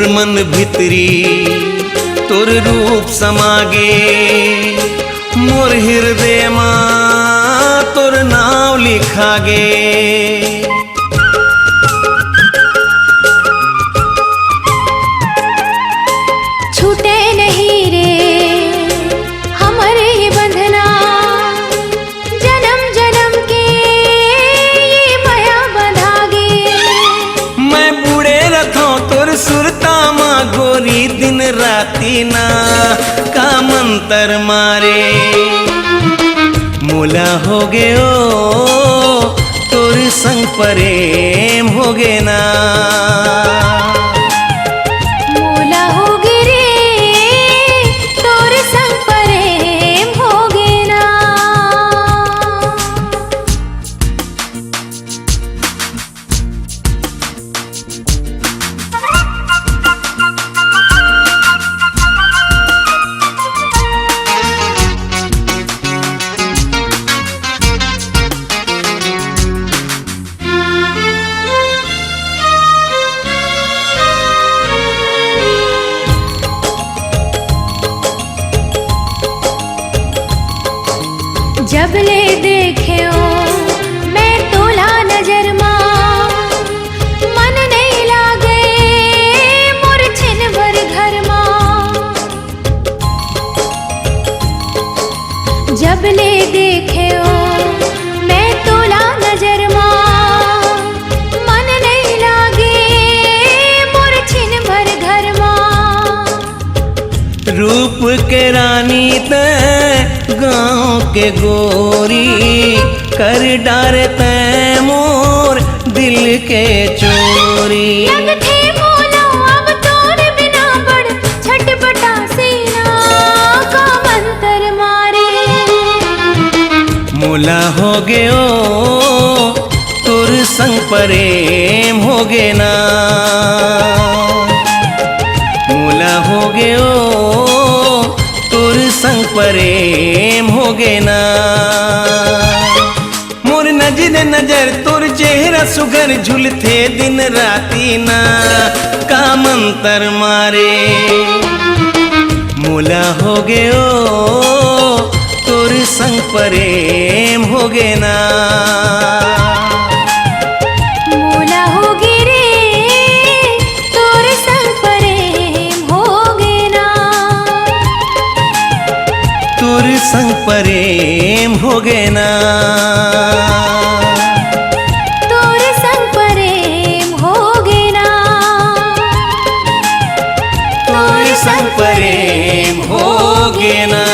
मन भितरी तोर रूप समागे, मोर हृदय मां तोर नाव लिखागे। छूटे नहीं रे हमारे ये बंधना, जन्म जन्म के ये माया बंधागे। मैं बूढ़े रथों तोर सुरता माँ गोरी, दिन राती ना का मंतर मारे। मोला हो गे ओ तोर संग प्रेम हो गे ना। मोला होगे रे तोर संग प्रेम होगे ना। जब ले देखे मैं तोला नजर मां, मन नहीं लागे मोर छिन भर घर मां। जब ले देखे मैं तोला नजर मां, मन नहीं लागे मोर छिन भर घर मां। रूप के रानी ते गाँव के गोरी, कर डारते मोर दिल के चोरी। लगथे मोला अब तोर बिना बड़ छटपटा सीना का मंतर मारे। मोला हो गे ओ तोर संग प्रेम हो गे ना। मोला हो गे ओ तोर संग प्रेम हो गे ना। मोर नजर नजर तोर चेहरा सुगर, झुलथे दिन राती ना का मंतर मारे। मोला हो गे ओ तोर संग प्रेम हो गे ना। मोला होगे रे तोर संग प्रेम होगे ना। तोर संग प्रेम हो गे ना। तोर संग प्रेम होगे ना। तोर संग प्रेम हो गे ना।